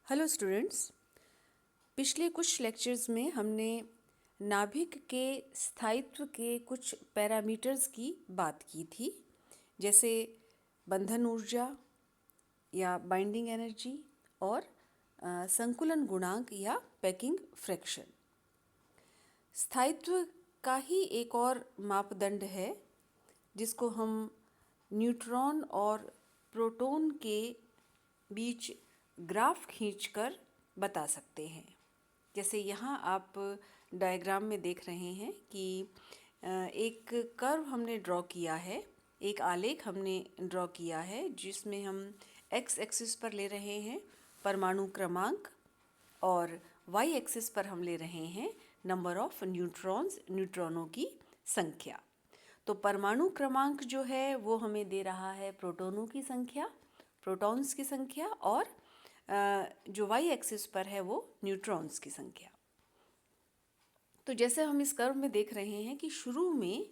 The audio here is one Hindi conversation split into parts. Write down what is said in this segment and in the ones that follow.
Hello students. पिछले कुछ लेक्चर्स में हमने नाभिक के स्थायित्व के कुछ पैरामीटर्स की बात की थी, जैसे बंधन ऊर्जा या बाइंडिंग एनर्जी और संकुलन गुणांक या पैकिंग फ्रैक्शन। स्थायित्व का ही एक और मापदंड है जिसको हम न्यूट्रॉन और प्रोटॉन के बीच ग्राफ खींचकर बता सकते हैं। जैसे यहाँ आप डायग्राम में देख रहे हैं कि एक कर्व हमने ड्रॉ किया है, एक आलेख हमने ड्रॉ किया है जिसमें हम एक्स एक्सिस पर ले रहे हैं परमाणु क्रमांक और वाई एक्सिस पर हम ले रहे हैं नंबर ऑफ न्यूट्रॉनों की संख्या। तो परमाणु क्रमांक जो है वो हमें दे रहा है प्रोटॉन्स की संख्या और जो वाई एक्सिस पर है वो न्यूट्रॉन्स की संख्या। तो जैसे हम इस कर्व में देख रहे हैं कि शुरू में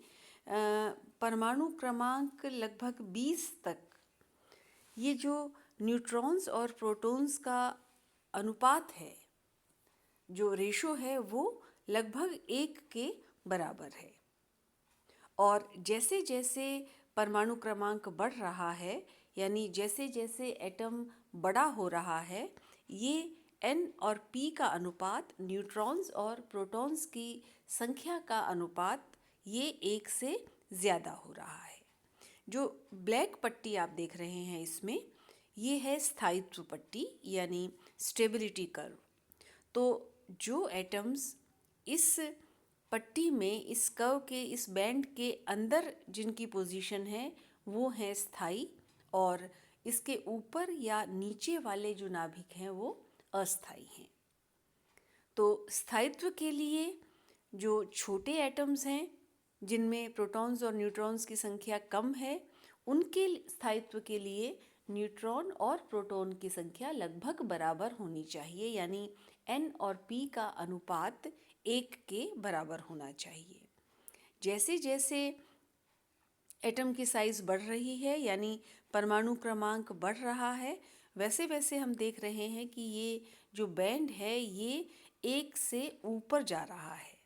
परमाणु क्रमांक लगभग 20 तक ये जो न्यूट्रॉन्स और प्रोटॉन्स का अनुपात है, जो रेशो है, वो लगभग 1 के बराबर है। और जैसे जैसे परमाणु क्रमांक बढ़ रहा है, यानी जैसे जैसे एटम बड़ा हो रहा है, ये n और p का अनुपात, न्यूट्रॉन्स और प्रोटॉन्स की संख्या का अनुपात, ये 1 से ज़्यादा हो रहा है। जो ब्लैक पट्टी आप देख रहे हैं इसमें, ये है स्थायित्व पट्टी यानी स्टेबिलिटी कर्व। तो जो एटम्स इस पट्टी में, इस कर्व के इस बैंड के अंदर जिनकी पोजीशन है वो है स्थायी, और इसके ऊपर या नीचे वाले जो नाभिक हैं वो अस्थायी हैं। तो स्थायित्व के लिए जो छोटे एटम्स हैं जिनमें प्रोटॉन्स और न्यूट्रॉन्स की संख्या कम है, उनके स्थायित्व के लिए न्यूट्रॉन और प्रोटॉन की संख्या लगभग बराबर होनी चाहिए, यानी n और p का अनुपात 1 के बराबर होना चाहिए। जैसे जैसे एटम की साइज़ बढ़ रही है, यानी परमाणु क्रमांक बढ़ रहा है, वैसे वैसे हम देख रहे हैं कि ये जो बैंड है ये 1 से ऊपर जा रहा है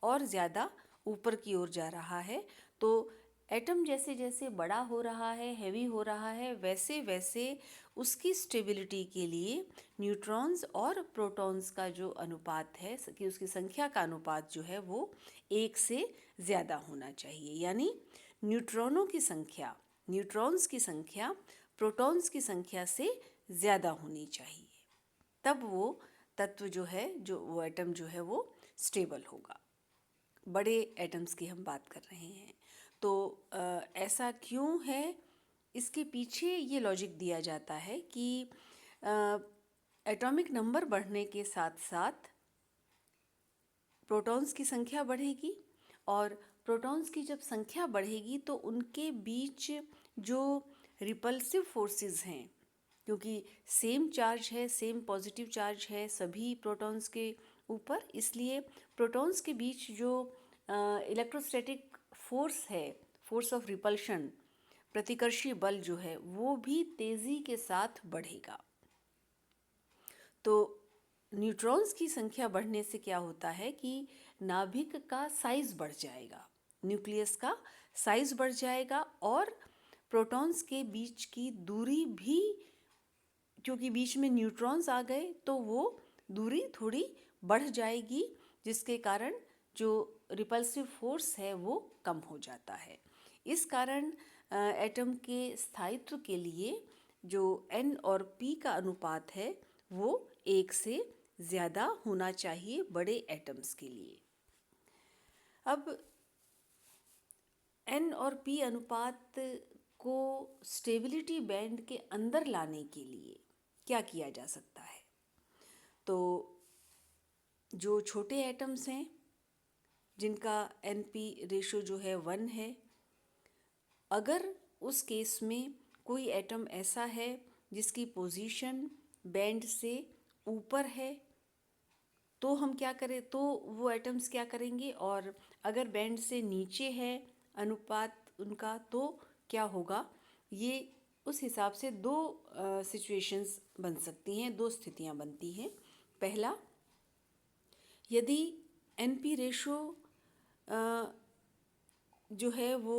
और ज़्यादा ऊपर की ओर जा रहा है। तो एटम जैसे जैसे बड़ा हो रहा है, हैवी हो रहा है, वैसे वैसे उसकी स्टेबिलिटी के लिए न्यूट्रॉन्स और प्रोटॉन्स का जो अनुपात है, कि उसकी संख्या का अनुपात जो है वो 1 से ज़्यादा होना चाहिए। यानी न्यूट्रॉन्स की संख्या प्रोटॉन्स की संख्या से ज़्यादा होनी चाहिए, तब वो तत्व जो है, जो वो एटम जो है वो स्टेबल होगा। बड़े एटम्स की हम बात कर रहे हैं। तो ऐसा क्यों है, इसके पीछे ये लॉजिक दिया जाता है कि एटॉमिक नंबर बढ़ने के साथ साथ प्रोटॉन्स की संख्या बढ़ेगी, और प्रोटॉन्स की जब संख्या बढ़ेगी तो उनके बीच जो रिपल्सिव फोर्सेस हैं, क्योंकि सेम चार्ज है, सेम पॉजिटिव चार्ज है सभी प्रोटॉन्स के ऊपर, इसलिए प्रोटॉन्स के बीच जो इलेक्ट्रोस्टैटिक फोर्स है, फोर्स ऑफ रिपल्शन, प्रतिकर्षी बल जो है, वो भी तेज़ी के साथ बढ़ेगा। तो न्यूट्रॉन्स की संख्या बढ़ने से क्या होता है कि नाभिक का साइज बढ़ जाएगा, न्यूक्लियस का साइज बढ़ जाएगा, और प्रोटॉन्स के बीच की दूरी भी, क्योंकि बीच में न्यूट्रॉन्स आ गए तो वो दूरी थोड़ी बढ़ जाएगी, जिसके कारण जो रिपल्सिव फोर्स है वो कम हो जाता है। इस कारण एटम के स्थायित्व के लिए जो n और p का अनुपात है वो 1 से ज़्यादा होना चाहिए बड़े एटम्स के लिए। अब n और p अनुपात को स्टेबिलिटी बैंड के अंदर लाने के लिए क्या किया जा सकता है? तो जो छोटे एटम्स हैं जिनका NP रेशो जो है 1 है, अगर उस केस में कोई एटम ऐसा है जिसकी पोजीशन बैंड से ऊपर है, तो हम क्या करें, तो वो एटम्स क्या करेंगे, और अगर बैंड से नीचे है अनुपात उनका, तो क्या होगा, ये उस हिसाब से दो सिचुएशंस बन सकती हैं, दो स्थितियां बनती हैं। पहला, यदि एनपी रेशो जो है वो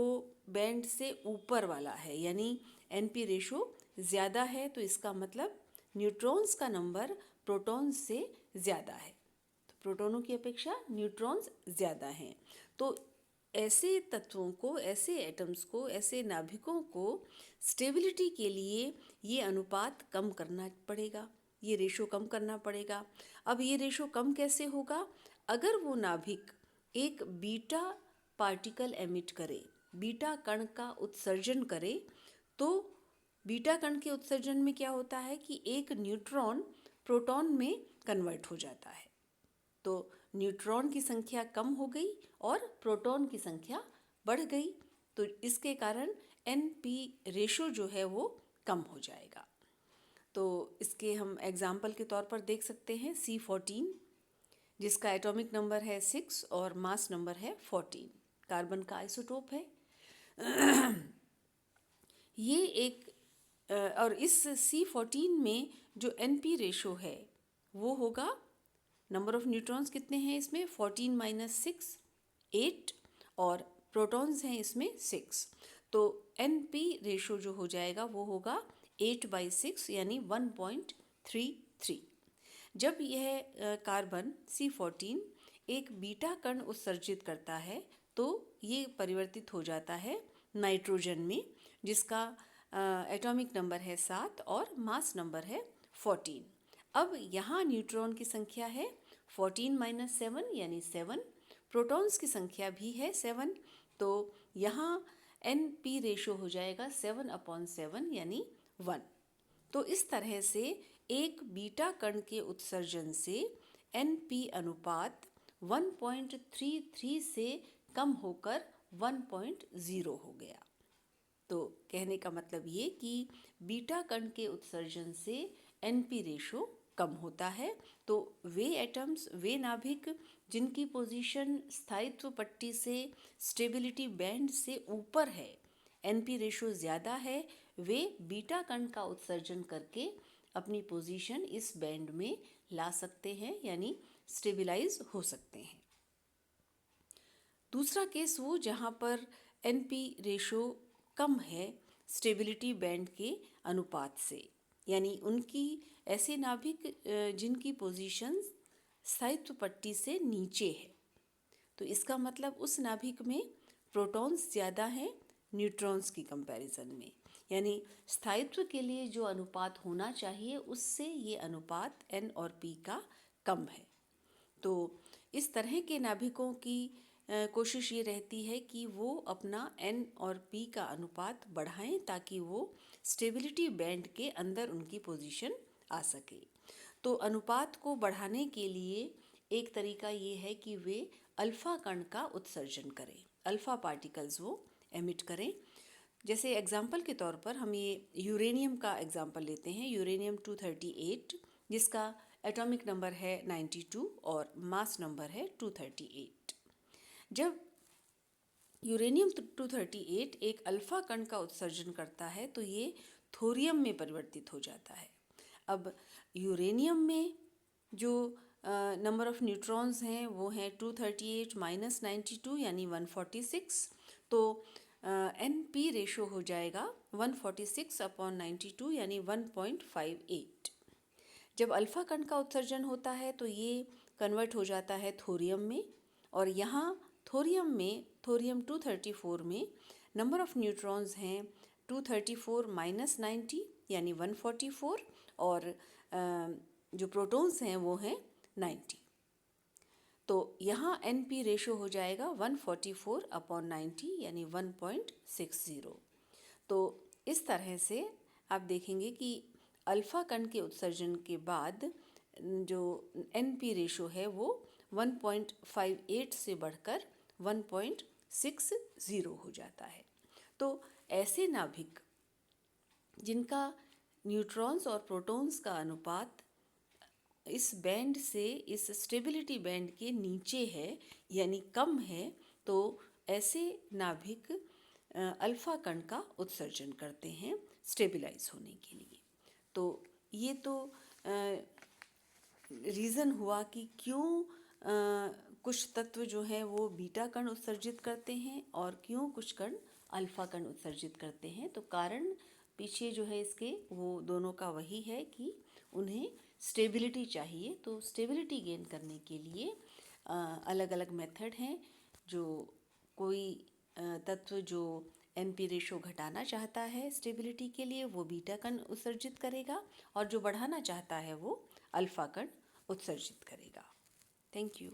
बैंड से ऊपर वाला है, यानी एनपी रेशो ज़्यादा है, तो इसका मतलब न्यूट्रॉन्स का नंबर प्रोटॉन्स से ज़्यादा है। तो प्रोटॉनों की अपेक्षा न्यूट्रॉन्स ज़्यादा हैं। तो ऐसे तत्वों को, ऐसे एटम्स को, ऐसे नाभिकों को स्टेबिलिटी के लिए ये अनुपात कम करना पड़ेगा, ये रेशो कम करना पड़ेगा। अब ये रेशो कम कैसे होगा? अगर वो नाभिक एक बीटा पार्टिकल एमिट करे, बीटा कण का उत्सर्जन करे, तो बीटा कण के उत्सर्जन में क्या होता है कि एक न्यूट्रॉन प्रोटॉन में कन्वर्ट हो जाता है। तो न्यूट्रॉन की संख्या कम हो गई और प्रोटॉन की संख्या बढ़ गई, तो इसके कारण एनपी रेशो जो है वो कम हो जाएगा। तो इसके हम एग्जाम्पल के तौर पर देख सकते हैं C14, जिसका एटॉमिक नंबर है 6 और मास नंबर है 14, कार्बन का आइसोटोप है। ये एक और इस C14 में जो एनपी रेशो है वो होगा, नंबर ऑफ न्यूट्रॉन्स कितने हैं इसमें? 14 माइनस 6, 8, और प्रोटॉन्स हैं इसमें 6। तो एनपी रेशो जो हो जाएगा वो होगा 8/6, यानी 1.33। जब यह कार्बन C14 एक बीटा कण उत्सर्जित करता है तो ये परिवर्तित हो जाता है नाइट्रोजन में, जिसका एटॉमिक नंबर है 7 और मास नंबर है 14। अब यहाँ न्यूट्रॉन की संख्या है 14 माइनस 7 यानी 7, प्रोटॉन्स की संख्या भी है 7, तो यहाँ एनपी रेशो हो जाएगा 7/7 यानी 1। तो इस तरह से एक बीटा कण के उत्सर्जन से एनपी अनुपात 1.33 से कम होकर 1.0 हो गया। तो कहने का मतलब ये कि बीटा कण के उत्सर्जन से एनपी रेशो कम होता है। तो वे एटम्स, वे नाभिक जिनकी पोजीशन स्थायित्व पट्टी से स्टेबिलिटी बैंड से ऊपर है, एनपी रेशो ज़्यादा है, वे बीटा कण का उत्सर्जन करके अपनी पोजीशन इस बैंड में ला सकते हैं, यानी स्टेबलाइज हो सकते हैं। दूसरा केस वो जहाँ पर एनपी रेशो कम है स्टेबिलिटी बैंड के अनुपात से, यानी उनकी ऐसे नाभिक जिनकी पोजीशन स्थायित्व पट्टी से नीचे है। तो इसका मतलब उस नाभिक में प्रोटॉन्स ज़्यादा हैं न्यूट्रॉन्स की कंपैरिजन में, यानी स्थायित्व के लिए जो अनुपात होना चाहिए उससे ये अनुपात N और P का कम है। तो इस तरह के नाभिकों की कोशिश ये रहती है कि वो अपना N और P का अनुपात बढ़ाएं ताकि वो स्टेबिलिटी बैंड के अंदर उनकी पोजीशन आ सके। तो अनुपात को बढ़ाने के लिए एक तरीका ये है कि वे अल्फ़ा कण का उत्सर्जन करें, अल्फ़ा पार्टिकल्स वो एमिट करें। जैसे एग्जाम्पल के तौर पर हम ये यूरेनियम का एग्जाम्पल लेते हैं, यूरेनियम 238, जिसका एटॉमिक नंबर है 92 और मास नंबर है 238। जब यूरेनियम 238 एक अल्फ़ा कण का उत्सर्जन करता है तो ये थोरियम में परिवर्तित हो जाता है। अब यूरेनियम में जो नंबर ऑफ़ न्यूट्रॉन्स हैं वो हैं 238 माइनस 92 यानी 146। तो एनपी रेशो हो जाएगा 146/92 यानी 1.58। जब अल्फ़ा कण का उत्सर्जन होता है तो ये कन्वर्ट हो जाता है थोरियम में, और यहाँ थोरियम 234 में नंबर ऑफ़ न्यूट्रॉन्स हैं 234 माइनस 90 यानी 144, और जो प्रोटॉन्स हैं वो हैं 90। तो यहाँ एनपी रेशो हो जाएगा 144/90 यानी 1.60। तो इस तरह से आप देखेंगे कि अल्फ़ा कण के उत्सर्जन के बाद जो एनपी रेशो है वो 1.58 से बढ़कर 1.60 हो जाता है। तो ऐसे नाभिक जिनका न्यूट्रॉन्स और प्रोटॉन्स का अनुपात इस बैंड से, इस स्टेबिलिटी बैंड के नीचे है यानी कम है, तो ऐसे नाभिक अल्फा कण का उत्सर्जन करते हैं स्टेबलाइज होने के लिए। तो ये तो रीज़न हुआ कि क्यों कुछ तत्व जो है वो बीटा कण उत्सर्जित करते हैं और क्यों कुछ कण अल्फा कण उत्सर्जित करते हैं। तो कारण पीछे जो है इसके वो दोनों का वही है कि उन्हें स्टेबिलिटी चाहिए। तो स्टेबिलिटी गेन करने के लिए अलग अलग मेथड हैं। जो कोई तत्व जो NP रेशो घटाना चाहता है स्टेबिलिटी के लिए वो बीटा कण उत्सर्जित करेगा, और जो बढ़ाना चाहता है वो अल्फा कण उत्सर्जित करेगा। Thank you.